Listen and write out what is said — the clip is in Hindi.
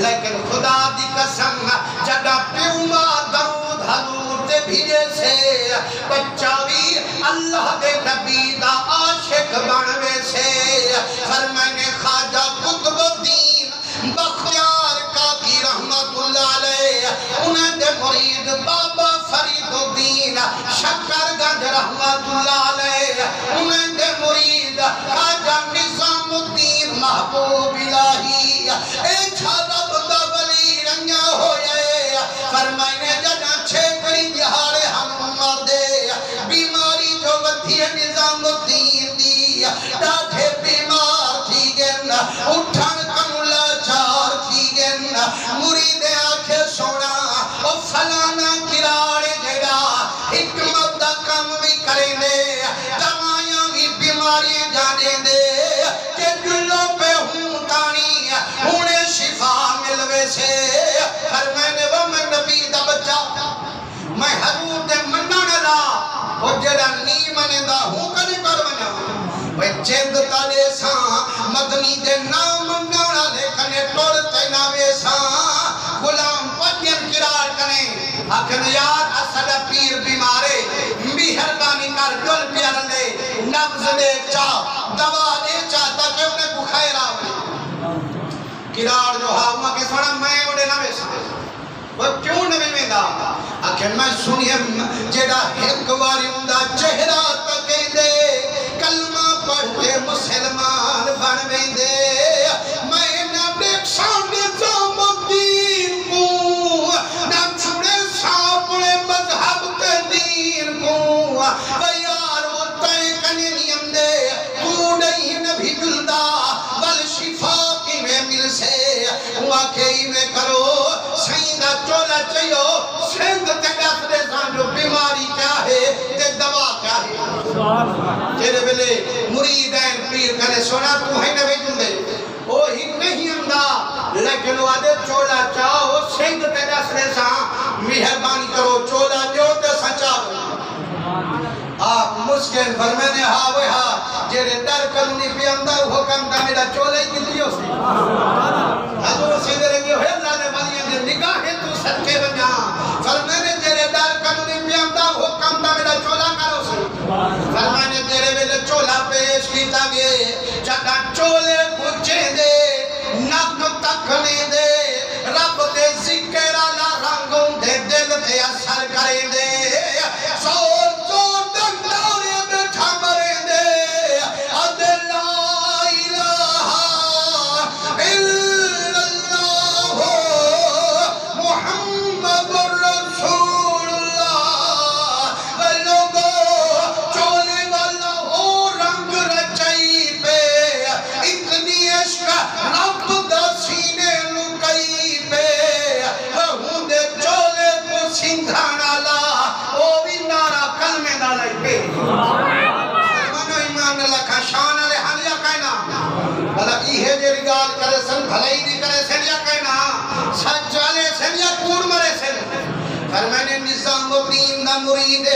लेकिन खुदा दी कसम जदा प्यूमा दरूद हजूर ते भेजे से बच्चा भी अल्लाह दे नबी दा आशिक बनवे से। फरमाने ख्वाजा कुतुबुद्दीन बख्तियार काकी रहमतुल्लाह अलैह उन्हें दे मुरीद बाबा फरीदुद्दीन शकरगंज रहमतुल्लाह अलैह उन्हें दे मुरीद ख्वाजा निजामुद्दीन महबूब इलाही ए छादा बदा वली रंगा होए। फरमाने जदा छेकड़ी दिहाड़े हम मर्दे बीमारी जो वधी निजामुद्दीन दी डाठे बीमार थी गन उठन कमुला चार थी गन मुरीद आखे सोना ओ फलाना किराड़े जेड़ा हिकमत दा काम भी करेंदे दवाइयां भी बीमारी जाने दे जे दिलों पे हूं तानी हुने शिफा मिलवे से। फरमाने व मैं नबी दा बच्चा मैं हजूर दे मनण दा ओ जेड़ा नी मनेंदा हूं कने कर मना वे चंद ताले सा मदनी दे नाम मनण दे कने टोर ते ना वेसा गुलाम पजन किरार कने आखन यार असद पीर बीमारे मेहरबानी कर दिल प्यार ले नब्ज दे चा दवा दे चा ताकि उन्हें बुखार आवे। किरार जो हा उमा के सोना मैं ओडे ना वेसा वो क्यों न वेंदा आखे मैं सुनियम जेड़ा एक बारी उंदा चेहरा तके दे कलमा पढ़ के मुसलमान बन वेंदे। मैं ना देखा निजामुद्दीन को ना छुड़े सापने मजहब के दीन को यार वो तय कने नियम दे तू नहीं नबी जुलदा बल शिफा की में मिल से हुआ के में करो सही ना चोला चाहियो सिंध ते दसदे सान जो बीमारी क्या है ते दवा क्या है तेरे वेले मुरीद हैं पीर कने सोना तू है नबी जुलदे ओ ही नहीं अंदा लेकिन वादे चोला चाहो सिंध ते दसदे सान मेहरबानी करो चोला जो ते सचा आप मुश्किल फरमाने हा वे हा जेरे दर कलनी पे अंदा वो काम दा मेरा चोले की दियो से हजूर सीधे रंगे है अल्लाह ने वालियां दे निगाहें तू सदके बजा फरमाने जेरे दर कलनी पे अंदा वो काम दा मेरा चोला करो से। फरमाने तेरे वेले चोला पेश कीता गए जदा चोले पूछे दे नक तकने दे रब दे जिक्र अला रंगों दे दिल ते असर करे दे भलाई भी करे सन या कहना सच वाले सन या कूड़ मरे सन। फरमाने निजामुद्दीन दा मुरीद